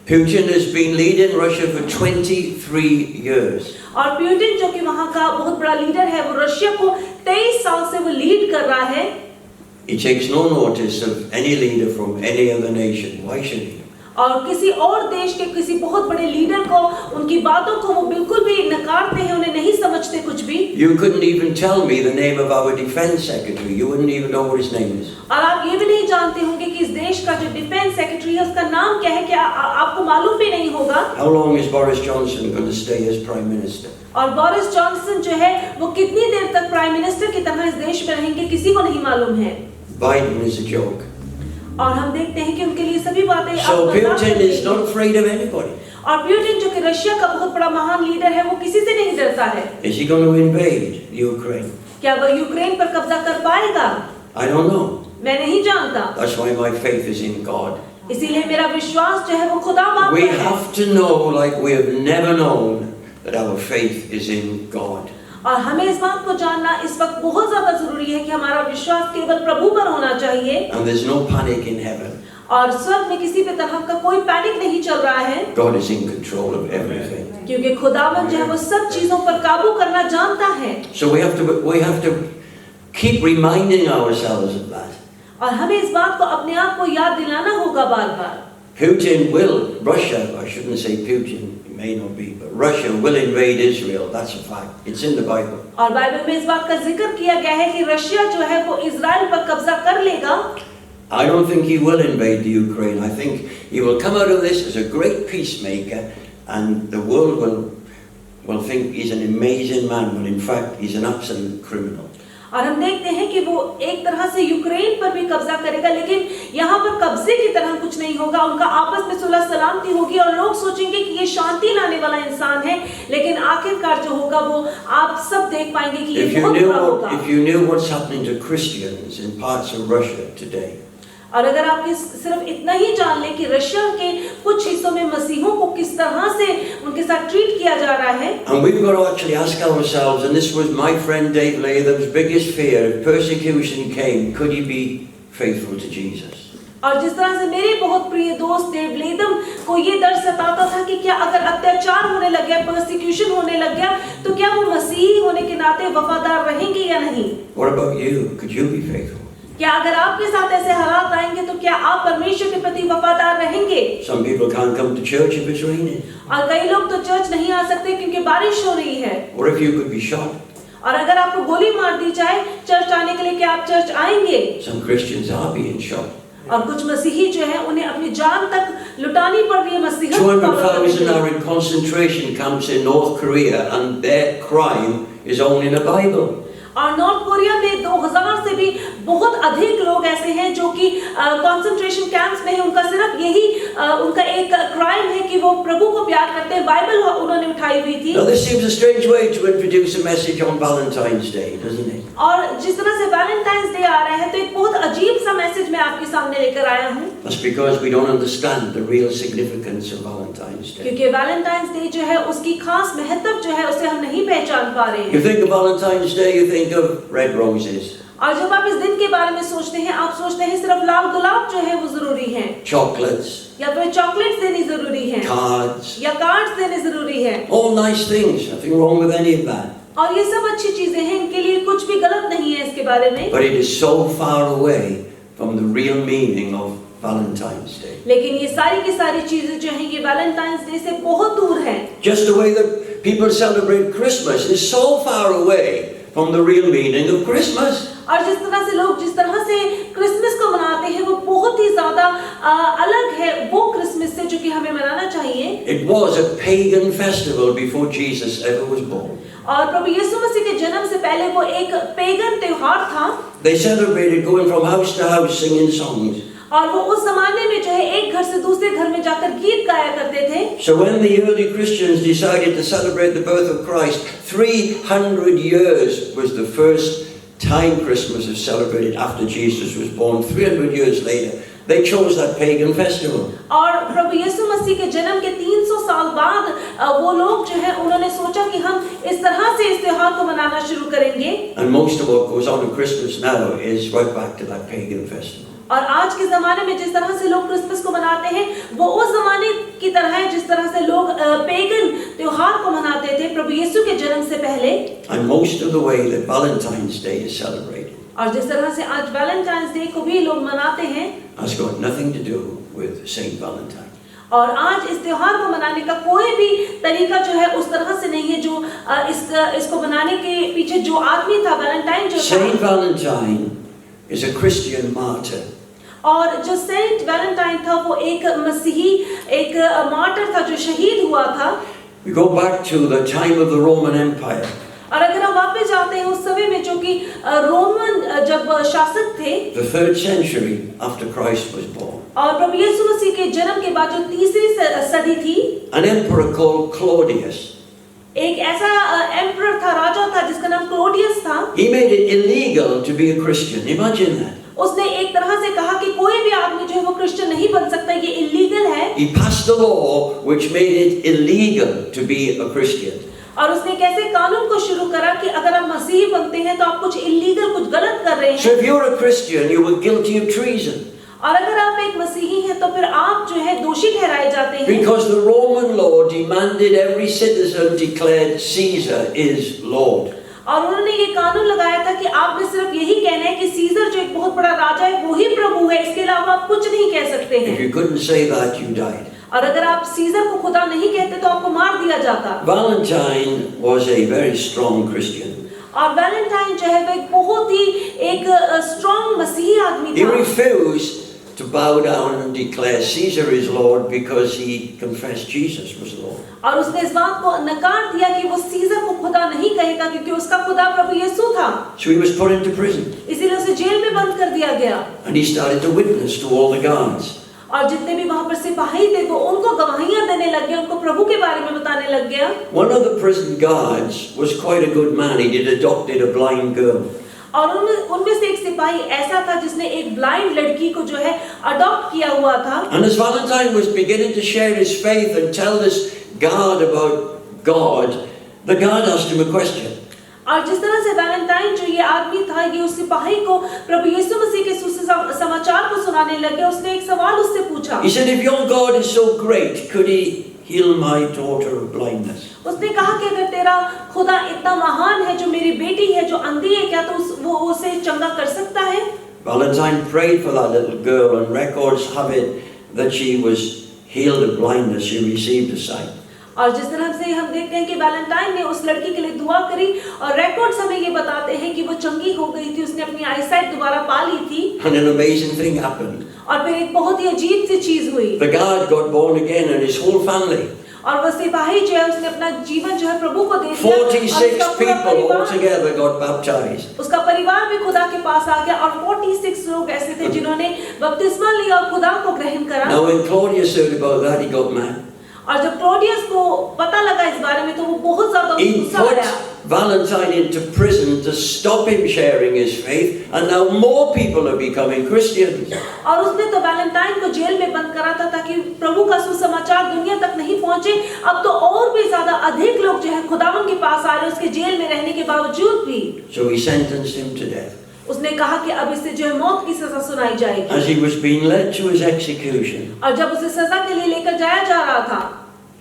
Putin has been leading Russia for 23 years. और Putin जो कि वहाँ का बहुत बड़ा लीडर है, वो रशिया को 23 साल से वो लीड कर रहा है. He takes no notice of any leader from any other nation. Why should he? और किसी और देश के किसी बहुत बड़े लीडर को, उनकी बातों को वो बिल्कुल भी नकारते हैं, उन्हें नहीं समझते कुछ भी. You couldn't even tell me the name of our defense secretary. You wouldn't even know what his name is. और आप ये भी नहीं जानते होंगे कि इस देश का जो डिफेंस सेक्रेटरी है उसका नाम क्या है, क्या आपको मालूम भी नहीं होगा. How long is Boris Johnson going to stay as prime minister? और बोरिस जॉनसन जो है वो कितनी देर तक प्राइम मिनिस्टर की तरह इस देश में रहेंगे, किसी को नहीं मालूम है. Biden is a joke. और हम देखते हैं कि उनके लिए सभी बातें. So Putin is not afraid of anybody. और प्यूटिन जो कि रशिया का बहुत बड़ा महान लीडर है, वो किसी से नहीं डरता है. Is he going to invade Ukraine? क्या वो यूक्रेन पर कब्जा कर पाएगा? I don't know. मैं नहीं जानता. That's why my faith is in God. इसीलिए मेरा विश्वास जो है वो खुदा बाप We पर है. have to know, like we have never known, that our faith is in God. और हमें इस बात को जानना इस वक्त बहुत ज्यादा जरूरी है कि हमारा विश्वास केवल प्रभु पर होना चाहिए. And there's no panic in heaven. और स्वर्ग में किसी भी तरह का कोई पैनिक नहीं चल रहा है. God is in control of everything. क्योंकि खुदावंद जो है वो सब चीजों पर काबू करना जानता है. So we have to keep reminding ourselves of that. और हमें इस बात को अपने आप को याद दिलाना होगा बार-बार. Russia, I shouldn't say Putin, it may not be, but Russia will invade Israel. That's a fact. It's in the Bible. और बाइबल में इस बात का जिक्र किया गया है कि रशिया जो है वो इजराइल पर कब्जा कर लेगा. I don't think he will invade the Ukraine. I think he will come out of this as a great peacemaker, and the world will think he's an amazing man, when in fact he's an absolute criminal. और हम देखते हैं कि वो एक तरह से Ukraine पर भी कब्जा करेगा, लेकिन यहाँ पर कब्जे की तरह कुछ नहीं होगा. उनका आपस में सुलह सलामती होगी और लोग सोचेंगे कि ये शांति लाने वाला इंसान है, लेकिन आखिरकार जो होगा वो आप सब देख पाएंगे कि ये बहुत बुरा होगा. If you knew what's happening to Christians in parts of Russia today, और अगर आप सिर्फ इतना ही जान लें कि रशिया के कुछ हिस्सों में मसीहों को किस तरह से उनके साथ ट्रीट किया जा रहा है. And we've got to actually ask ourselves, and this was my friend Dave Latham's biggest fear, if persecution came, could he be faithful to Jesus? और जिस तरह से मेरे बहुत प्रिय दोस्त डेव लेदम को ये डर सताता था कि क्या अगर अत्याचार होने लग गया, परसिक्यूशन होने लग गया, तो क्या वो मसीही होने के नाते वफादार रहेंगे या नहीं. What about you? Could you be faithful? क्या अगर आपके साथ ऐसे हालात आएंगे तो क्या आप परमेश्वर के प्रति वफादार रहेंगे. Some people can't come to church if it's raining. और कई लोग तो चर्च नहीं आ सकते क्योंकि बारिश हो रही है. Or if you could be shot. और अगर आपको गोली मार दी जाए चर्च आने के लिए, क्या आप चर्च आएंगे. Some Christians are being shot. और कुछ मसीही जो है उन्हें अपनी जान तक लुटानी पड़ रही है मसीहत. 200,000 are in concentration camps in North Korea, and their crime is only in the Bible. और नॉर्थ कोरिया में 2000 से भी बहुत अधिक लोग ऐसे हैं जो कि कंसंट्रेशन कैंप्स में हैं. उनका सिर्फ यही उनका एक क्राइम है कि वो प्रभु को प्यार करते हैं. बाइबल उन्होंने उठाई हुई थी. Now this seems a strange way to introduce a message on Valentine's Day, doesn't it? और जिस तरह से वैलेंटाइंस डे आ रहा है तो एक बहुत अजीब सा मैसेज मैं आपके सामने लेकर आया हूँ. That's because we don't understand the real significance of Valentine's Day. क्योंकि वैलेंटाइंस डे जो है उसकी खास महत्व जो है उसे हम नहीं पहचान पा रहे हैं. You think of Valentine's Day, you think of red roses. और जब आप इस दिन के बारे में सोचते हैं, आप सोचते हैं सिर्फ लाल गुलाब जो है वो जरूरी है. Chocolates. या फिर चॉकलेट्स देनी जरूरी है. Cards. या कार्ड्स देने जरूरी है. All nice things. Nothing wrong with any of that. और ये सब अच्छी चीजें हैं, इनके लिए कुछ भी गलत नहीं है इसके बारे में. But it is so far away from the real meaning of Valentine's Day. लेकिन ये सारी की सारी चीजें जो हैं ये वैलेंटाइंस डे से बहुत दूर हैं. Just the way that people celebrate Christmas is so far away from the real meaning of Christmas. और जिस तरह से लोग जिस तरह से क्रिसमस को मनाते हैं वो बहुत ही ज्यादा अलग है वो क्रिसमस से जो कि हमें मनाना चाहिए. It was a pagan festival before Jesus ever was born. और प्रभु यीशु मसीह के जन्म से पहले वो एक पेगन त्योहार था. They celebrated going from house to house singing songs. और वो उस जमाने में जो है एक घर से दूसरे घर में जाकर गीत गाया करते थे. So when the early Christians decided to celebrate the birth of Christ, 300 years was the first time Christmas is celebrated after Jesus was born. 300 years later, they chose that pagan festival. और प्रभु यीशु मसीह के जन्म के 300 साल बाद वो लोग जो है उन्होंने सोचा कि हम इस तरह से इस त्योहार को मनाना शुरू करेंगे. And most of what goes on in Christmas now is right back to that pagan festival. और आज के जमाने में जिस तरह से लोग क्रिसमस को मनाते हैं वो उस जमाने की तरह है जिस तरह से लोग पेगन त्योहार को मनाते थे प्रभु यीशु के जन्म से पहले, And most of the way that Valentine's Day is celebrated और जिस तरह से आज वैलेंटाइंस डे को भी लोग मनाते हैं, has got nothing to do with Saint Valentine. और आज इस त्योहार को मनाने का कोई भी तरीका जो है उस तरह से नहीं है जो इसको बनाने के पीछे जो आदमी था वैलेंटाइन जो Saint था, Valentine is a Christian martyr. और जो सेंट वैलेंटाइन था वो एक मसीही एक मार्टर था जो शहीद हुआ था। We go back to the time of the Roman Empire. और अगर हम वापस जाते हैं उस समय में जो कि रोमन जब शासक थे, The 3rd century after Christ was born. और प्रभु यीशु मसीह के जन्म के बाद जो तीसरी सदी थी, An emperor called Claudius. एक ऐसा एम्परर था, राजा था जिसका नाम क्लोडियस था। He made it illegal to be a Christian. Imagine that. उसने एक तरह से कहा कि कोई भी आदमी जो है वो क्रिश्चियन नहीं बन सकता, ये इलीगल है। He passed a law which made it illegal to be a Christian. और उसने कैसे कानून को शुरू करा कि अगर आप मसीही बनते हैं तो आप कुछ इलीगल कुछ गलत कर रहे So हैं, if you're a Christian, you were guilty of treason. और अगर आप एक मसीही हैं तो फिर आप जो है दोषी ठहराए जाते हैं, Because the Roman law demanded every citizen declared Caesar is Lord. और उन्होंने ये कानून लगाया था कि आपने सिर्फ यही कहना है कि सीजर जो एक बहुत बड़ा राजा है वो ही प्रभु है, इसके अलावा आप कुछ नहीं कह सकते If हैं। you couldn't say that, you died. और अगर आप सीजर को खुदा नहीं कहते तो आपको मार दिया जाता। Valentine was a very strong Christian. और वैलेंटाइन जो है वो एक बहुत ही एक स्ट्रॉन्ग मसीही आदमी He था। refused to bow down and declare Caesar is Lord because he confessed Jesus was Lord. और उसने इस बात को नकार दिया कि वो सीजर को खुदा नहीं कहेगा क्योंकि उसका खुदा प्रभु यीशु था। So he was put into prison इसीलिए उसे जेल में बंद कर दिया गया। and he started to witness to all the guards. और जितने भी वहां पर सिपाही थे वो उनको गवाहियां देने लग गए, उनको प्रभु के बारे में बताने लग गया। One of the prison guards was quite a good man. He had adopted a blind girl. और उनमें से एक सिपाही ऐसा था जिसने एक ब्लाइंड लड़की को जो है अडॉप्ट किया हुआ था। And as Valentine was beginning to share his faith and tell this guard about God, the guard asked him a question. और जिस तरह से वैलेंटाइन जो ये आदमी था ये उस सिपाही को प्रभु यीशु मसीह के सुसमाचार को सुनाने लगे, उसने एक सवाल उससे पूछा। He said, if your God is so great, could he heal my daughter of blindness? उसने कहा कि अगर तेरा खुदा इतना महान है जो मेरी बेटी है जो अंधी है, क्या तो वो उसे चंगा कर सकता है? Valentine prayed for that little girl, and records have it that she was healed of blindness. She received a sight. और जिस तरह से हम देखते हैं कि वैलेंटाइन ने उस लड़की के लिए दुआ करी और रिकॉर्ड्स हमें ये बताते हैं कि वो चंगी हो गई थी, उसने अपनी आईसाइट दोबारा पा ली थी। And an amazing thing happened. और फिर एक बहुत ही अजीब सी चीज हुई। The guard got born again and his whole family. और वो सिपाही जो है उसने अपना जीवन जो है प्रभु को दे दिया। 46 people altogether got baptized. उसका परिवार भी खुदा के पास आ गया और 46 लोग ऐसे थे जिन्होंने बपतिस्मा लिया और खुदा को ग्रहण करा। Now when Claudius heard about that, he got mad. और जब क्लौडियस को पता लगा इस बारे में तो वो बहुत ज्यादा He गुस्सा put आया। Valentine into prison to stop him sharing his faith, and now more people are becoming Christians. और उसने तो वैलेंटाइन को जेल में बंद करा था ताकि प्रभु का सुसमाचार दुनिया तक नहीं पहुंचे। अब तो और भी ज्यादा अधिक लोग जो है खुदावन के पास आ रहे उसके जेल में रहने के बावजूद भी। So he sentenced him to death. उसने कहा कि अब इससे जो है मौत की सजा सुनाई जाएगी। As he was being led to his execution, और जब उसे सजा के लिए लेकर जाया जा रहा था,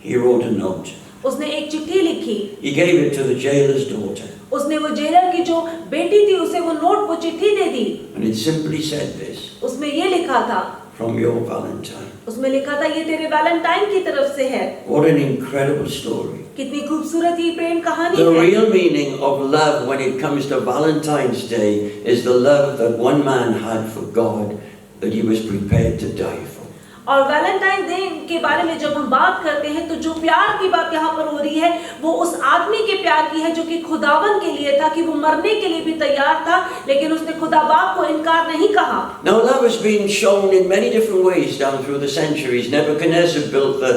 he wrote a note. उसने एक चिट्ठी लिखी। He gave it to the jailer's daughter. उसने वो जेलर की जो बेटी थी उसे वो नोट वो चिट्ठी दे दी। And it simply said this, उसमें ये लिखा था, from your Valentine. उसमें लिखा था ये तेरे वैलेंटाइन की तरफ से है। What an incredible story. कितनी खूबसूरत ये प्रेम कहानी The है। real meaning of love when it comes to Valentine's Day is the love that one man had for God, that he was prepared to die for. और Valentine day के बारे में जब हम बात करते हैं तो जो प्यार की बात यहाँ पर हो रही है वो उस आदमी के प्यार की है जो कि खुदावन के लिए था, कि वो मरने के लिए भी तैयार था लेकिन उसने खुदा बाप को इनकार नहीं कहा। Now love has been shown in many different ways down through the centuries. Nebuchadnezzar built the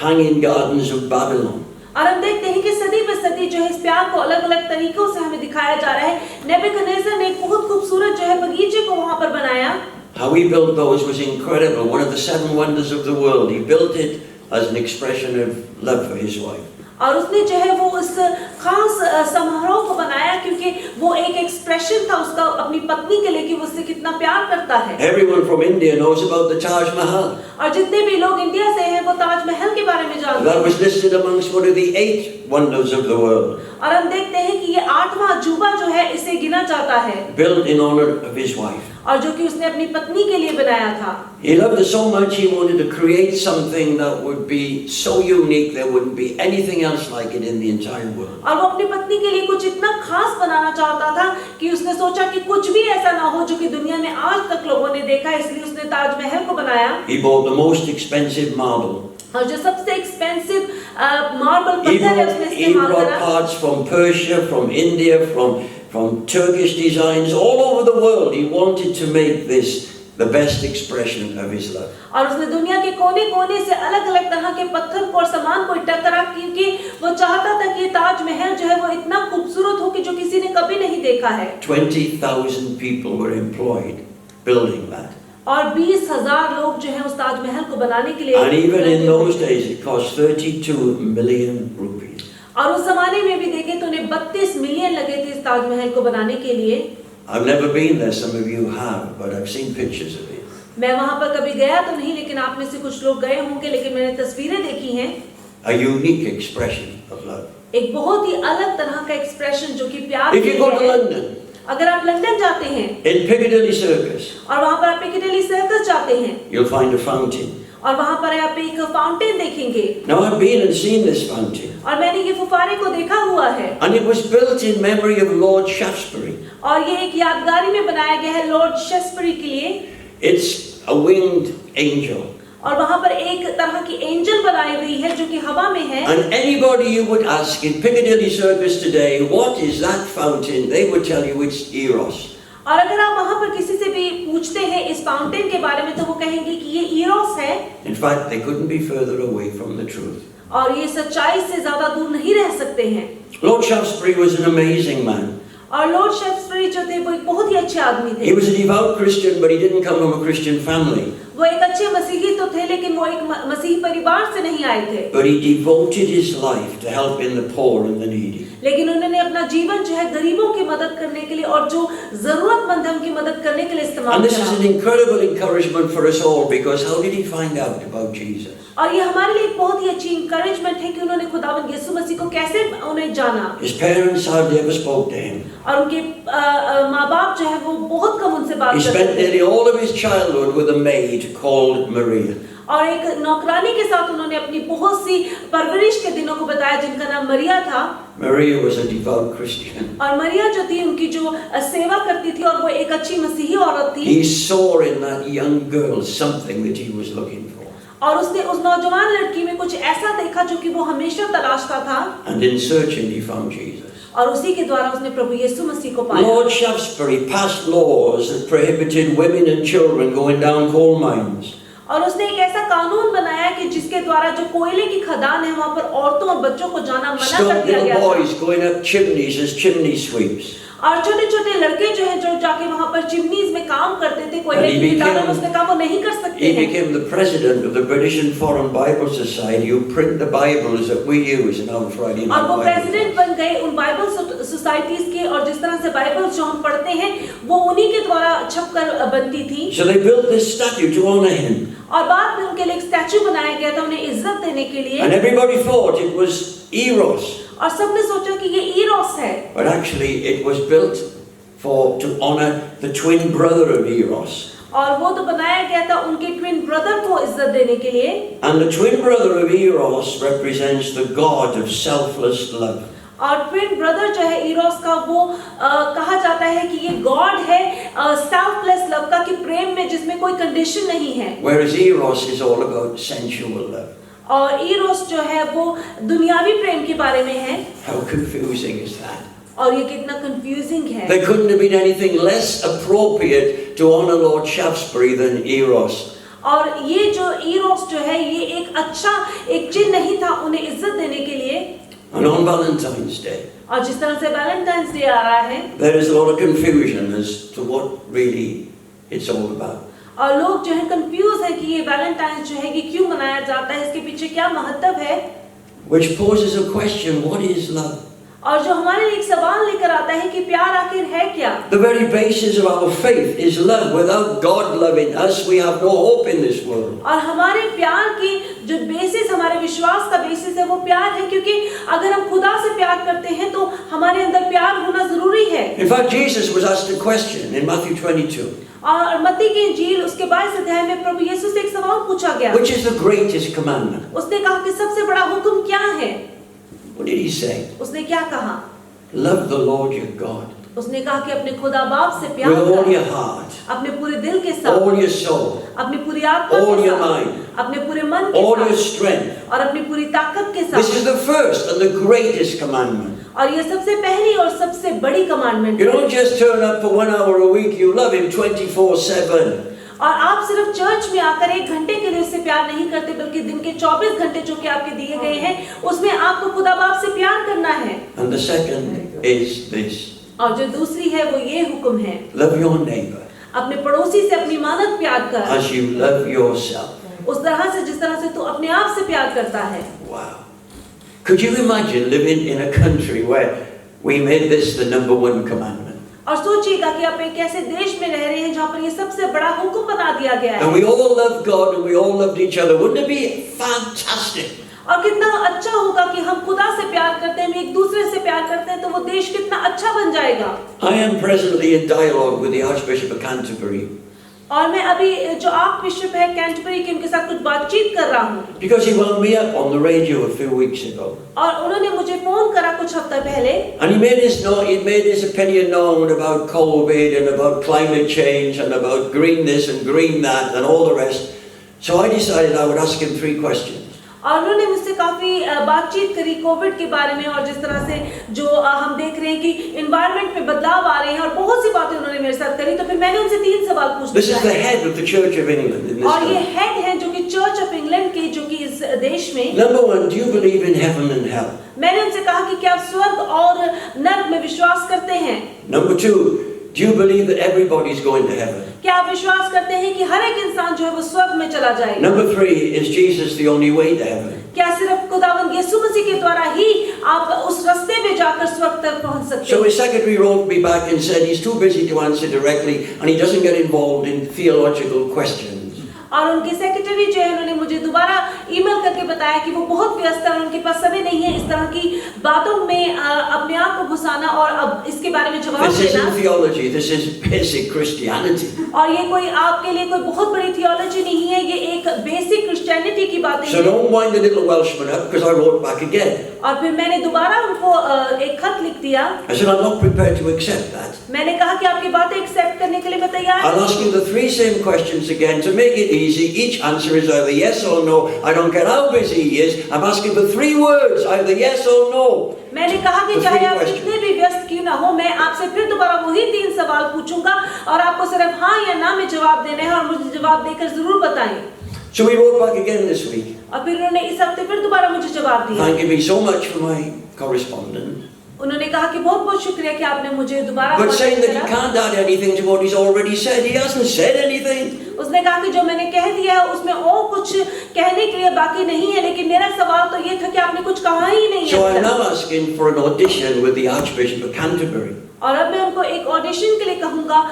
hanging gardens of Babylon. और हम देखते हैं कि सदी पर सदी जो है इस प्यार को अलग अलग तरीकों से हमें दिखाया जा रहा है। नेबुकदनेस्सर ने एक बहुत खूबसूरत जो है बगीचे को वहां पर बनाया। How he built those was incredible. One of the 7 wonders of the world. He built it as an expression of love for his wife. और उसने जो है वो उस खास समारोह को बनाया क्योंकि वो एक एक्सप्रेशन था उसका अपनी पत्नी के लिए कि वो उससे कितना प्यार करता है। Everyone from India knows about the Taj Mahal. और जितने भी लोग इंडिया से हैं वो Taj Mahal That was listed amongst one of the 8 wonders of the world, और हम देखते हैं कि ये 8वां अजूबा जो है इसे गिना जाता है, built in honor of his wife. और जो कि उसने अपनी पत्नी के लिए बनाया था। He loved her so much he wanted to create something that would be so unique there wouldn't be anything else like it in the entire world. और वो अपनी पत्नी के लिए कुछ इतना खास बनाना चाहता था कि उसने सोचा कि कुछ भी ऐसा ना हो जो कि दुनिया में आज तक लोगों ने देखा, इसलिए उसने ताजमहल को बनाया। He bought the most expensive marble. और जो सबसे एक्सपेंसिव मार्बल पत्थर है उसने He इस्तेमाल brought करा। parts from Persia, from India, from Turkish designs, all over the world. He wanted to make this the best expression of his love. और उसने दुनिया के कोने-कोने से अलग-अलग तरह के पत्थर को और सामान को इकट्ठा करा, क्योंकि वो चाहता था कि ताजमहल जो है वो इतना खूबसूरत हो कि जो किसी ने कभी नहीं देखा है। 20,000 people were employed building that. और 20,000 लोग जो है उस ताजमहल को बनाने के लिए, And even in those days it cost 32 million rupees. और उस जमाने में भी देखें तो उन्हें 32 मिलियन लगे थे इस ताजमहल को बनाने के लिए। I've never been there, some of you have, but I've seen pictures of it. मैं वहां पर कभी गया तो नहीं, लेकिन आप में से कुछ लोग गए होंगे, लेकिन मैंने तस्वीरें देखी हैं। A unique expression of love. एक बहुत ही अलग तरह का एक्सप्रेशन जो कि प्यार If you go to है। London, अगर आप लंदन जाते हैं in Piccadilly Circus, और वहां पर आप पिccadilly सर्कस जाते हैं you'll find a fountain. और वहां पर आप एक फाउंटेन देखेंगे, Now I've been and seen this fountain, और मैंने ये फुफारे को देखा हुआ है, and it was built in memory of Lord Shaftesbury. और ये एक यादगारी में बनाया गया है लॉर्ड शेफ्सबरी के लिए। It's a winged angel. और वहां पर एक तरह की एंजल बनाई हुई है जो कि हवा में है। And anybody you would ask in Piccadilly Circus today, what is that fountain? They would tell you it's Eros. और अगर आप वहां पर किसी से भी पूछते हैं इस फाउंटेन के बारे में तो वो कहेंगे कि ये ईरोस है। In fact, they couldn't be further away from the truth. और ये सच्चाई से ज्यादा दूर नहीं रह सकते हैं। Lord Shaftesbury was an amazing man. और लॉर्ड शेफ्सबरी जो थे वो एक बहुत ही अच्छे आदमी थे। He was a devout Christian, but he didn't come from a Christian family. वो एक अच्छे मसीही तो थे, लेकिन वो एक मसीही परिवार से नहीं आए थे। But he devoted his life to helping the poor and the needy. लेकिन उन्होंने अपना जीवन जो है गरीबों की मदद करने के लिए और जो जरूरतमंद है उनकी मदद करने के लिए इस्तेमाल And this is करा। an incredible encouragement for us all, because how did he find out about Jesus? और ये हमारे लिए एक बहुत ही अच्छी इंकरेजमेंट है कि उन्होंने खुदावंद यीशु मसीह को कैसे उन्हें जाना। His parents hardly ever spoke to him. और उनके माँ-बाप जो है वो बहुत कम उनसे बात He करते spent थे। nearly all of his childhood with a maid called Maria. और एक नौकरानी के साथ उन्होंने अपनी बहुत सी परवरिश के दिनों को बताया, जिनका नाम मरिया था। Maria was a devout Christian. और मरिया जो थी उनकी जो सेवा करती थी और वो एक अच्छी मसीही औरत थी। He saw in that young girl something that he was looking for. और उसने उस नौजवान लड़की में कुछ ऐसा देखा जो कि वो हमेशा तलाशता था। And in searching, he found Jesus. और उसी के द्वारा उसने प्रभु यीशु मसीह को पाया। Lord Shaftesbury passed laws that prohibited women and children going down coal mines. और उसने एक ऐसा कानून बनाया कि जिसके द्वारा जो कोयले की खदान है वहां पर औरतों और बच्चों को जाना मना कर Stop दिया little गया था। boys going up chimneys as chimney sweeps. और छोटे-छोटे लड़के जो हैं जो जाके वहां पर चिमनीज में काम करते थे कोयले And he की खदानों में, became- उसने कहा वो नहीं कर सकते He हैं। became the president of the British and Foreign Bible Society, who print the Bibles that we use in our Friday और night वो Bible. प्रेसिडेंट बन गए उन बाइबल सोसाइटीज के, और जिस तरह से बाइबल जो हम पढ़ते हैं वो उन्हीं के द्वारा छपकर बनती थी। So they built this statue to honor him. और बाद में उनके लिए एक स्टैचू बनाया गया था उन्हें इज्जत देने के लिए। And everybody thought it was Eros. और सबने सोचा कि ये ईरोस है, But actually it was built to honor the twin brother of Eros. और वो तो बनाया गया था उनके ट्विन ब्रदर को इज्जत देने के लिए। And the twin brother of Eros represents the God of selfless love. और ट्विन ब्रदर जो है ईरोस का वो कहा जाता है कि ये गॉड है सेल्फलेस लव का, कि प्रेम में जिसमें कोई कंडीशन नहीं है। Whereas Eros is all about sensual love. और ईरोस जो है वो दुनियावी प्रेम के बारे में है। How confusing is that? और ये कितना कंफ्यूजिंग है। There couldn't have been anything less appropriate to honor Lord Shaftesbury than Eros. और ये जो ईरोस जो है ये एक अच्छा एक चिन्ह नहीं था उन्हें इज्जत देने के लिए। And on Valentine's Day, और जिस तरह से वैलेंटाइंस डे आ रहा है, there is a lot of confusion as to what really it's all about. और लोग जो है कंफ्यूज है कि ये वैलेंटाइंस जो है कि क्यों मनाया जाता है, इसके पीछे क्या महत्व है। Which poses a question, what is love? और जो हमारे लिए एक सवाल लेकर आता है कि प्यार आखिर है क्या। The very basis of our faith is love. Without God loving us, we have no hope in this world. और हमारे प्यार की जो बेसिस हमारे विश्वास का बेसिस है वो प्यार है, क्योंकि अगर हम खुदा से प्यार करते हैं तो हमारे अंदर प्यार होना जरूरी है। In fact, Jesus was asked a question in Matthew 22. और मत्ती की इंजील उसके 22 अध्याय में प्रभु यीशु से एक सवाल पूछा गया। Which is the greatest commandment? उसने कहा कि सबसे बड़ा हुक्म क्या है? What did he say? उसने क्या कहा? Love the Lord your God उसने कहा कि अपने खुदा बाप से प्यार with all कर, your heart, अपने पूरे दिल के साथ, all your soul, अपनी पूरी आत्मा all के your साथ, mind, अपने पूरे मन के all your साथ strength. और अपनी पूरी ताकत के This is साथ। the first and the greatest commandment. और ये सबसे पहली और सबसे बड़ी कमांडमेंट You है। don't just turn up for 1 hour a week, you love him 24/7. और आप सिर्फ चर्च में आकर 1 घंटे के लिए उससे प्यार नहीं करते, बल्कि दिन के 24 घंटे जो कि आपके दिए गए हैं उसमें आपको खुदा बाप से प्यार करना है। And the second is this. और जो दूसरी है वो ये हुक्म है, Love your neighbor अपने पड़ोसी से अपनी मानद प्यार कर, as you love yourself. उस तरह से जिस तरह से तू अपने आप से प्यार करता है। Wow. Could you imagine living in a country where we made this the number one commandment? और सोचिएगा कि आप एक ऐसे देश में रह रहे हैं जहाँ पर ये सबसे बड़ा हुक्म बना दिया गया And है। we all loved God and we all loved each other. Wouldn't it be fantastic? और कितना अच्छा होगा कि हम खुदा से प्यार करते हैं, हम एक दूसरे से प्यार करते हैं, तो वो देश कितना अच्छा बन जाएगा। I am presently in dialogue with the Archbishop of Canterbury और मैं अभी जो आर्क बिशप है कैंटरबरी के, उनके साथ कुछ बातचीत कर रहा हूँ। because he wound me up on the radio a few weeks ago. और उन्होंने मुझे फोन करा कुछ हफ्ता पहले, And he made his opinion known about COVID and about climate change and about green this and green that and all the rest. So I decided I would ask him 3 questions. और उन्होंने मुझसे काफी बातचीत करी Covid के बारे में, और जिस तरह से जो हम देख रहे हैं कि एनवायरनमेंट में बदलाव आ रहे हैं, और बहुत सी बातें उन्होंने मेरे साथ करी। तो फिर मैंने उनसे 3 सवाल पूछ This is the head of the Church of England in this और ये country. हेड है जो कि चर्च ऑफ इंग्लैंड की, जो कि इस देश में। Number 1, do you believe in heaven and hell? मैंने उनसे कहा कि क्या आप स्वर्ग और नरक में विश्वास करते हैं? Number 2, do you believe that everybody's going to heaven? क्या आप विश्वास करते हैं कि हर एक इंसान जो है वो स्वर्ग में चला जाएगा? Number 3, is Jesus the only way to heaven? क्या सिर्फ खुदावंद यीशु मसीह के द्वारा ही आप उस रास्ते में जाकर स्वर्ग तक पहुंच सकते So हैं? his secretary wrote me back and said he's too busy to answer directly and he doesn't get involved in theological questions. और उनके सेक्रेटरी जो है उन्होंने मुझे दोबारा ईमेल करके बताया कि वो बहुत व्यस्त है और उनके पास समय नहीं है इस तरह की बातों में अपने आप को घुसाना और अब इसके बारे में जवाब This isn't देना। theology, this is basic Christianity. और ये कोई आपके लिए कोई बहुत बड़ी थियोलॉजी नहीं है, ये एक बेसिक क्रिश्चियनिटी की बातें So हैं। don't wind the little Welshman up because I wrote back again. और फिर मैंने दोबारा उनको एक खत लिख दिया। I said I'm not prepared to accept that. मैंने कहा कि आपकी बातें एक्सेप्ट करने के लिए मैं तैयार I'll ask you the 3 same questions again to make it easy. Each answer is either yes or no. I don't care how busy he is. I'm asking for 3 words, either yes or no. मैंने कहा कि चाहे आप कितने भी व्यस्त क्यों ना हो, मैं आपसे फिर दोबारा वही 3 सवाल पूछूंगा और आपको सिर्फ हाँ या ना में जवाब देने हैं और मुझे जवाब देकर जरूर बताएं। So we wrote back again this week. और फिर उन्होंने इस हफ्ते फिर दोबारा मुझे जवाब दिया। Thanking me so much for my correspondence. उन्होंने कहा कि बहुत बहुत शुक्रिया कि आपने मुझे दोबारा But saying that he करा। can't add anything to what he's already said. He hasn't said anything. उसने कहा कि जो मैंने कह दिया है उसमें और कुछ कहने के लिए बाकी नहीं है, लेकिन मेरा सवाल तो ये था कि आपने कुछ कहा ही नहीं So I'm है। now asking for an audition with the Archbishop of Canterbury. और अब मैं उनको एक ऑडिशन के लिए कहूंगा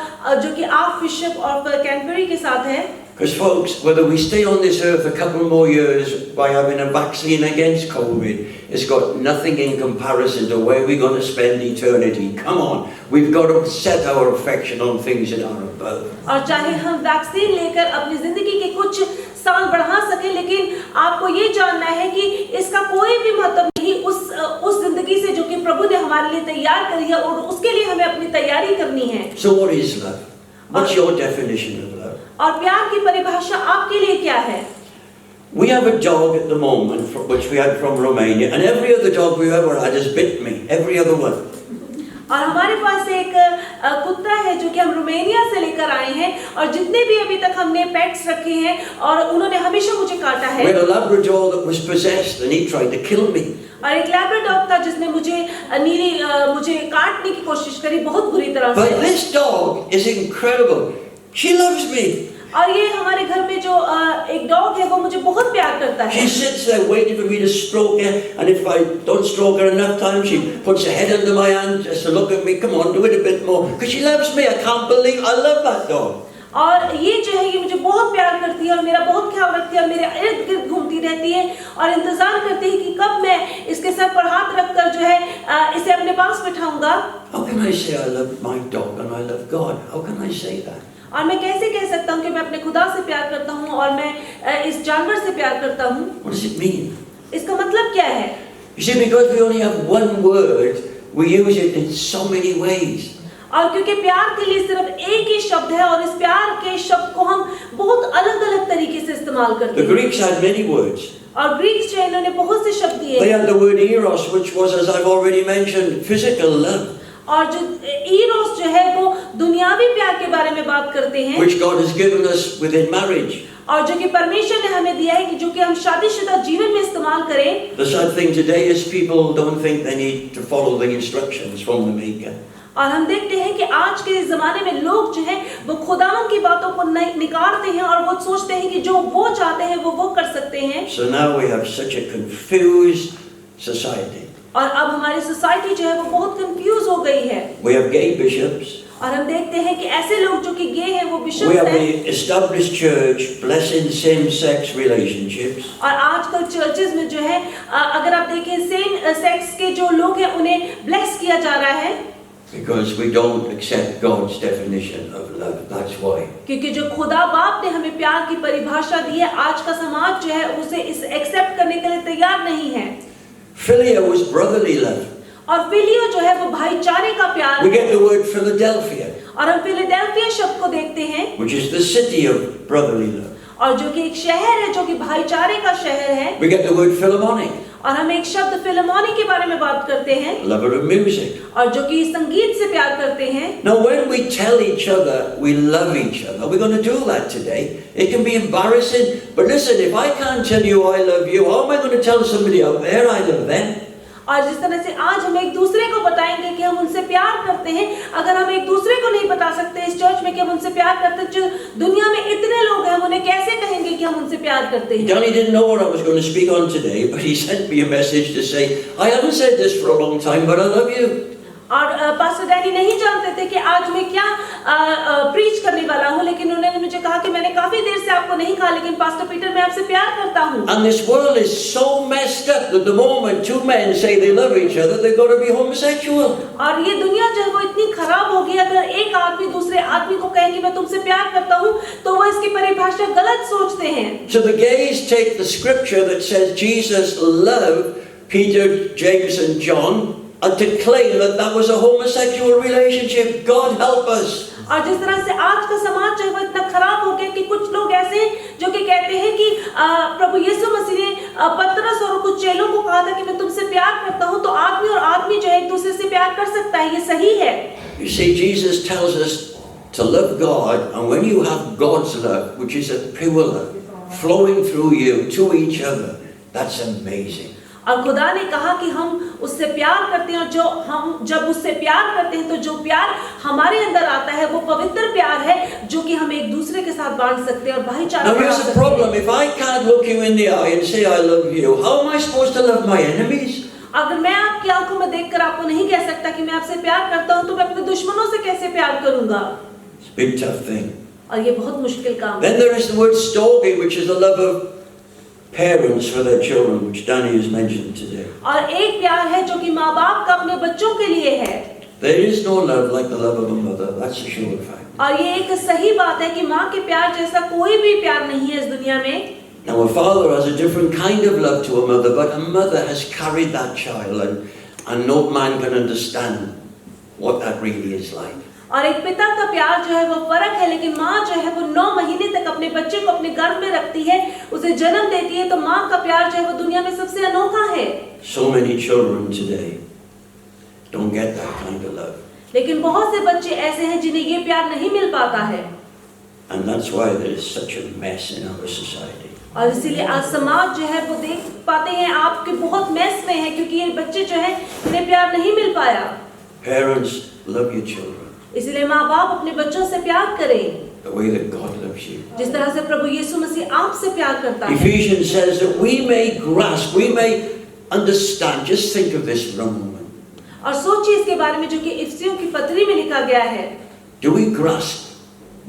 जो कि आर्क बिशप ऑफ कैंटरबरी के साथ है। Because folks, whether we stay on this earth a couple more years by having a vaccine against COVID, it's got nothing in comparison to where we're going to spend eternity. Come on, we've got to set our affection on things that are above. और चाहे हम vaccine लेकर अपनी जिंदगी के कुछ साल बढ़ा सकें, लेकिन आपको ये जानना है कि इसका कोई भी महत्व नहीं उस जिंदगी से जो कि प्रभु ने हमारे लिए तैयार करी है, और उसके लिए हमें अपनी तैयारी करनी है। So what is love? What's your definition of love? और प्यार की परिभाषा आपके लिए क्या है? We have a dog at the moment, which we had from Romania, and every other dog we've ever had has bit me. Every other one. और हमारे पास एक कुत्ता है जो कि हम रोमानिया से लेकर आए हैं, और जितने भी अभी तक हमने पेट्स रखे हैं और उन्होंने हमेशा मुझे काटा We है। had a Labrador that was possessed and he tried to kill me. और एक लैब्राडोर था जिसने मुझे काटने की कोशिश करी बहुत बुरी तरह But से। this dog is incredible. She loves me. और ये हमारे घर में जो एक डॉग है वो मुझे बहुत प्यार करता है। She sits there waiting for me to stroke her, and if I don't stroke her enough time, she puts her head under my hand just to look at me. Come on, do it a bit more, because she loves me. I can't believe I love that dog. और ये जो है ये मुझे बहुत प्यार करती है और मेरा बहुत ख्याल रखती है और मेरे इर्द गिर्द घूमती रहती है और इंतजार करती है कि कब मैं इसके सर पर हाथ रखकर जो है इसे अपने पास बिठाऊंगा। How can I say I love my dog and I love God? How can I say that? और मैं कैसे कह सकता हूँ कि मैं अपने खुदा से प्यार करता हूँ और मैं इस जानवर से प्यार करता हूँ? What does it mean? इसका मतलब क्या है? You see, because we only have one word, we use it in so many ways. और क्योंकि प्यार के लिए सिर्फ एक ही शब्द है और इस प्यार के शब्द को हम बहुत अलग-अलग तरीके से इस्तेमाल करते The हैं। Greeks had many words. और ग्रीक्स जो है इन्होंने बहुत से शब्द दिए They हैं। had the word eros, which was, as I've already mentioned, physical love, और जो ईरोस जो है वो दुनियावी प्यार के बारे में बात करते हैं which God has given us within marriage. और जो कि परमेश्वर ने हमें दिया है कि जो कि हम शादीशुदा जीवन में इस्तेमाल करें। The sad thing today is people don't think they need to follow the instructions from the Maker. और हम देखते हैं कि आज के ज़माने में लोग जो है वो खुदावन की बातों को निकारते हैं और वो सोचते हैं कि जो वो चाहते हैं वो कर सकते हैं। So now we have such a confused society. और अब हमारी सोसाइटी जो है वो बहुत कंफ्यूज हो गई है। We have gay bishops. और हम देखते हैं कि ऐसे लोग जो कि गे हैं वो We बिशप have हैं। the established church blessing same-sex relationships. और आजकल चर्चेज में जो है अगर आप देखें सेम सेक्स के जो लोग हैं उन्हें ब्लेस किया जा रहा है। Because we don't accept God's definition of love. That's why. क्योंकि जो खुदा बाप ने हमें प्यार की परिभाषा दी है आज का समाज जो है उसे इस एक्सेप्ट करने के लिए तैयार नहीं है। Philia was brotherly love. और फिलियो जो है वो भाईचारे का प्यार We है। get the word Philadelphia, और हम फिलाडेल्फिया शब्द को देखते हैं which is the city of brotherly love. और जो कि एक शहर है जो कि भाईचारे का शहर है। We get the word Philharmonic, और हम एक शब्द फिल्मोनी के बारे में बात करते हैं lover of music. और जो कि संगीत से प्यार करते हैं। Now, when we tell each other we love each other, we're going to do that today. It can be embarrassing, but listen, if I can't tell you I love you, how am I going to tell somebody out there I love them? और जिस तरह से आज हम एक दूसरे को बताएंगे कि हम उनसे प्यार करते हैं, अगर हम एक दूसरे को नहीं बता सकते इस चर्च में कि हम उनसे प्यार करते हैं, जो दुनिया में इतने लोग हैं हम उन्हें कैसे कहेंगे कि हम उनसे प्यार करते हैं? Danny didn't know what I was going to speak on today, but he sent me a message to say, I haven't said this for a long time, but I love you. और pastor Danny नहीं जानते थे कि आज मैं क्या preach करने वाला हूँ, लेकिन उन्होंने मुझे कहा कि मैंने काफी देर से आपको नहीं कहा, लेकिन पास्टर पीटर मैं आपसे प्यार करता हूँ। And this world is so messed up that the moment two men say they love each other, they've got to be homosexual. और ये दुनिया जो है वो इतनी खराब हो गई, अगर एक आदमी दूसरे आदमी को कहे कि मैं तुमसे प्यार करता हूँ तो वो इसकी परिभाषा गलत सोचते हैं। So the gays take the scripture that says Jesus loved Peter, James and John and to claim that that was a homosexual relationship. God help us. और जिस तरह से आज का समाज जो है वो इतना खराब हो गया कि कुछ लोग ऐसे हैं जो कि कहते हैं कि प्रभु यीशु मसीह ने पतरस और कुछ चेलों को कहा था कि मैं तुमसे प्यार करता हूँ, तो आदमी और आदमी जो है एक दूसरे से प्यार कर सकता है, ये सही है। You see, Jesus tells us to love God, and when you have God's love, which is a pure love, flowing through you to each other, that's amazing. और खुदा ने कहा कि हम उससे प्यार करते हैं और जो हम जब उससे प्यार करते हैं तो जो प्यार हमारे अंदर आता है वो पवित्र प्यार है जो कि हम एक दूसरे के साथ बांट सकते हैं और भाईचारा Now बढ़ा here's the सकते हैं। problem. If I can't look you in the eye and say I love you, how am I supposed to love my enemies? अगर मैं आपकी आंखों में देखकर आपको नहीं कह सकता कि मैं आपसे प्यार करता हूँ तो मैं अपने दुश्मनों से कैसे प्यार करूंगा? It's a big tough thing. और ये बहुत मुश्किल काम है। Then there is the word storge, which is the love of parents for their children, which Danny has mentioned today. और एक प्यार है जो कि माँ बाप का अपने बच्चों के लिए है। There is no love like the love of a mother. That's a sure fact. और ये एक सही बात है कि माँ के प्यार जैसा कोई भी प्यार नहीं है इस दुनिया में। Now a father has a different kind of love to a mother, but a mother has carried that child, and no man can understand what that really is like. और एक पिता का प्यार जो है वो फर्क है, लेकिन माँ जो है वो 9 महीने तक अपने बच्चे को अपने गर्भ में रखती है, उसे जन्म देती है, तो माँ का प्यार जो है वो दुनिया में सबसे अनोखा है। So many children today don't get that kind of love. लेकिन बहुत से बच्चे ऐसे हैं जिन्हें ये प्यार नहीं मिल पाता है। And that's why there is such a mess in our society. और इसीलिए आज समाज जो है वो देख पाते हैं आपके बहुत मैस में है, क्योंकि ये बच्चे जो है इन्हें प्यार नहीं मिल पाया। Parents, love your children इसलिए माँ बाप अपने बच्चों से प्यार करें the way that God loves you. जिस तरह से प्रभु यीशु मसीह आपसे प्यार करता है। Ephesians says that we may grasp, we may understand. Just think of this for a moment. और सोचिए इसके बारे में जो कि इफिसियों की पत्री में लिखा गया है। Do we grasp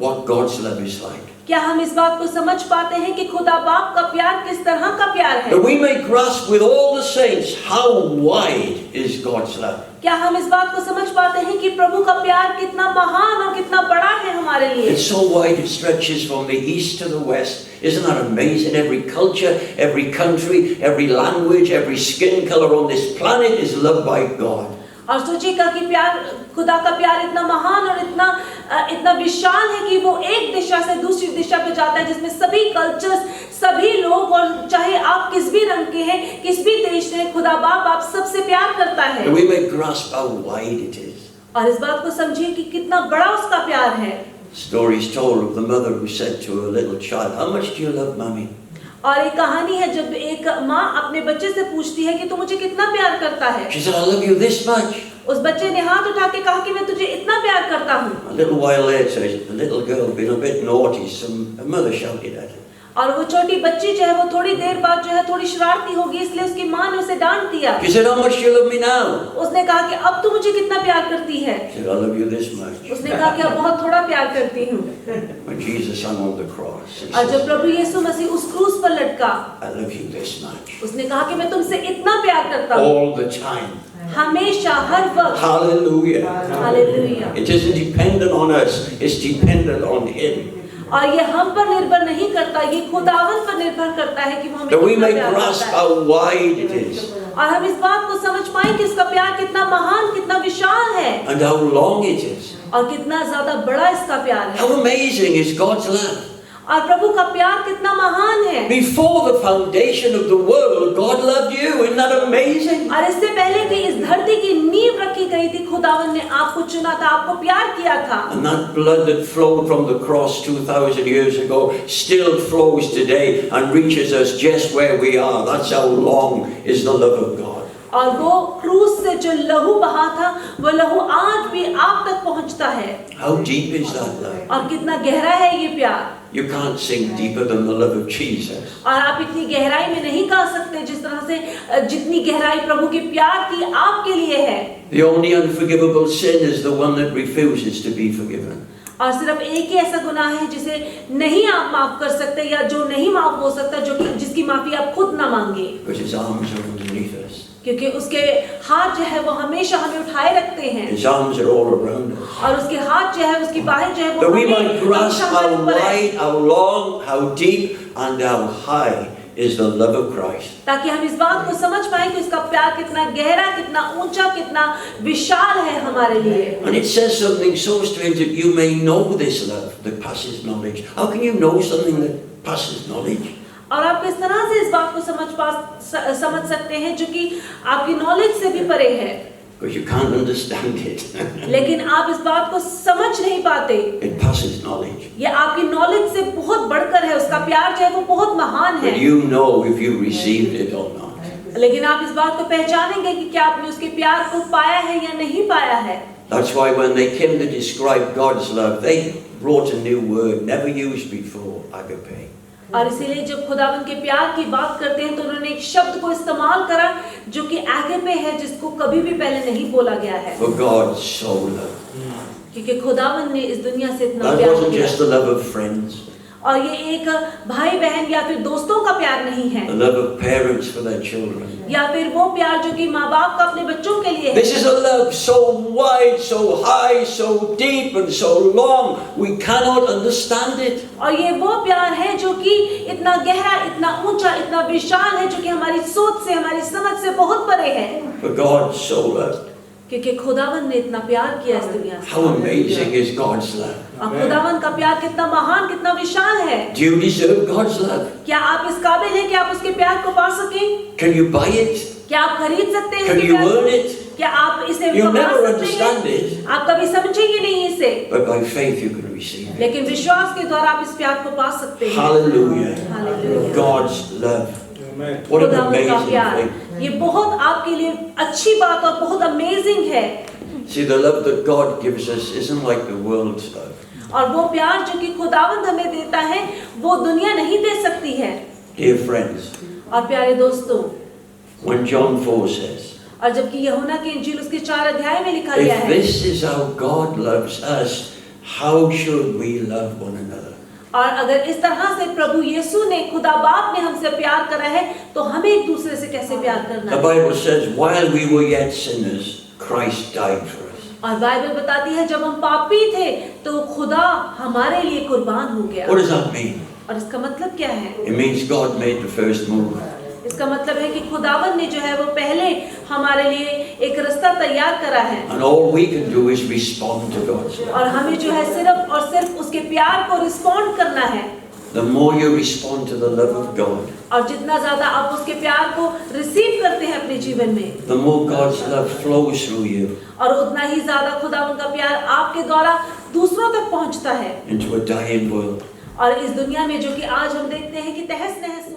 what God's love is like. क्या हम इस बात को समझ पाते हैं कि खुदा बाप का प्यार किस तरह का प्यार है? That we may grasp with all the saints how wide is God's love. क्या हम इस बात को समझ पाते हैं कि प्रभु का प्यार कितना महान और कितना बड़ा है हमारे लिए? It's so wide it stretches from the east to the west. Isn't that amazing? Every culture, every country, every language, every skin color on this planet is loved by God. और सोचिएगा कि प्यार, खुदा का प्यार इतना महान और इतना विशाल है कि वो एक दिशा से दूसरी दिशा पे जाता है, जिसमें सभी कल्चर्स, सभी लोग, और चाहे आप किस भी रंग के हैं, किस भी देश से, खुदा बाप आप सबसे प्यार करता है। And we may grasp how wide it is. और इस बात को समझिए कि कितना बड़ा उसका प्यार है। Stories told of the mother who said to her little child, "How much do you love mommy?" और एक कहानी है जब एक माँ अपने बच्चे से पूछती है कि तू मुझे कितना प्यार करता है। She said, "I love you this much." उस बच्चे ने हाथ उठा के कहा कि मैं तुझे इतना प्यार करता हूँ। A little while later, the little girl being a bit naughty, her mother shouted at her. और वो छोटी बच्ची जो है वो थोड़ी देर बाद जो है थोड़ी शरारती होगी, इसलिए उसकी माँ ने उसे डांट दिया। She said, "How much do you love me now?" उसने कहा कि अब तू मुझे कितना प्यार करती है? She said, "I love you this much." उसने कहा कि अब बहुत थोड़ा प्यार करती हूँ। When Jesus hung on the cross, he और जब said, प्रभु यीशु मसीह उस क्रूस पर लटका, "I love you this much." उसने कहा कि मैं तुमसे इतना प्यार करता हूँ, All the time. हमेशा, हर वक्त। Hallelujah. Hallelujah. It isn't dependent on us, it's dependent on Him. और ये हम पर निर्भर नहीं करता, ये खुदावन पर निर्भर करता है कि वो हमें That we कितना may प्यार grasp करता है। how wide it is और हम इस बात को समझ पाएं कि इसका प्यार कितना महान, कितना विशाल है, and how long it is. और कितना ज्यादा बड़ा इसका प्यार है। How amazing is God's love. और प्रभु का प्यार कितना महान है। Before the foundation of the world, God loved you. Isn't that amazing? और इससे पहले कि इस धरती की नींव रखी गई थी, खुदावन ने आपको चुना था, आपको प्यार किया था। And that blood that flowed from the cross 2,000 years ago still flows today and reaches us just where we are. That's how long is the love of God. और वो क्रूस से जो लहू बहा था, वो लहू आज भी आप तक पहुंचता है। How deep is that love? और कितना गहरा है ये प्यार। You can't sink deeper than the love of Jesus. और आप इतनी गहराई में नहीं गा सकते जिस तरह से जितनी गहराई प्रभु के प्यार की आपके लिए है। The only unforgivable sin is the one that refuses to be forgiven. और सिर्फ एक ही ऐसा गुनाह है जिसे नहीं आप माफ कर सकते, या जो नहीं माफ हो सकता, जो कि जिसकी माफी आप खुद ना मांगे, Because His arms are underneath us. क्योंकि उसके हाथ जो है वो हमेशा हमें उठाए रखते हैं, His arms are all around us. और उसके हाथ जो है, उसकी बाहें जो है वो That we हमें might grasp हमेशा how हमारे ऊपर है, wide, how long, how deep, and how high is the love of Christ. ताकि हम इस बात को समझ पाए कि उसका प्यार कितना गहरा, कितना ऊंचा, कितना विशाल है हमारे लिए। And it says something so strange that you may know this love that passes knowledge. How can you know something that passes knowledge? और आप किस तरह से इस बात को समझ सकते हैं जो कि आपकी नॉलेज से भी परे है, Because you can't understand it. लेकिन आप इस बात को समझ नहीं पाते। It passes knowledge. ये आपकी नॉलेज से बहुत बढ़कर है, उसका प्यार जो है वो बहुत महान है। But you know if you received it or not. लेकिन आप इस बात को पहचानेंगे कि क्या आपने उसके प्यार को पाया है या नहीं पाया है। That's why when they came to describe God's love, they brought a new word never used before, agape. और इसीलिए जब खुदावन के प्यार की बात करते हैं तो उन्होंने एक शब्द को इस्तेमाल करा जो कि एगेपे है, जिसको कभी भी पहले नहीं बोला गया है। For God so loved. क्योंकि खुदावन ने इस दुनिया से इतना That प्यार wasn't किया। just the love of friends, और ये एक भाई बहन या फिर दोस्तों का प्यार नहीं है, the love of parents for their children. या फिर वो प्यार जो कि माँ बाप का अपने बच्चों के लिए है। This is a love so wide, so high, so deep and so long, we cannot understand it. और ये वो प्यार है जो कि इतना गहरा, इतना ऊंचा, इतना विशाल है, जो कि हमारी सोच से, हमारी समझ से बहुत परे है। For God so loved. क्योंकि खुदावन ने इतना प्यार किया इस दुनिया से। How amazing is God's love. और खुदावन का प्यार कितना महान, कितना विशाल है। Do you deserve God's love? क्या आप इस काबिल हैं कि आप उसके प्यार को पा सकें? Can you buy it? क्या आप खरीद सकते हैं Can इसके you प्यार earn को? it? क्या आप इसे You'll कमा never सकते understand हैं? it. आप कभी समझेंगे नहीं इसे, But by faith you can receive it. लेकिन विश्वास के द्वारा आप इस प्यार को पा सकते हैं। Hallelujah. Hallelujah. God's love. What an खुदावन का amazing प्यार, thing. ये बहुत आपके लिए अच्छी बात और बहुत अमेजिंग है। See, the love that God gives us isn't like the world's love. और वो प्यार जो कि खुदावंद हमें देता है वो दुनिया नहीं दे सकती है। Dear friends, और प्यारे दोस्तों, when John 4 says, और जबकि यूहन्ना की इंजील उसके 4 अध्याय में लिखा गया if है, this is how God loves us, how should we love one another? और अगर इस तरह से प्रभु यीशु ने खुदा बाप ने हमसे प्यार करा है तो हमें एक दूसरे से कैसे प्यार करना The है। Bible says, while we were yet sinners, Christ died for us. और बाइबल बताती है जब हम पापी थे तो खुदा हमारे लिए कुर्बान हो गया। What does that mean? और इसका मतलब क्या है? It means God made the first move. इसका मतलब है कि खुदावन ने जो है वो पहले हमारे लिए एक रास्ता तैयार करा है And all we can do is respond to God's love. और हमें जो है सिर्फ और सिर्फ उसके प्यार को रिस्पॉन्ड करना है। The more you respond to the love of God, और जितना ज्यादा आप उसके प्यार को रिसीव करते हैं अपने जीवन में, the more God's love flows through you और उतना ही ज्यादा खुदावन का प्यार आपके द्वारा दूसरों तक पहुंचता है into a dying world. और इस दुनिया में जो कि आज हम देखते हैं कि तहस नहस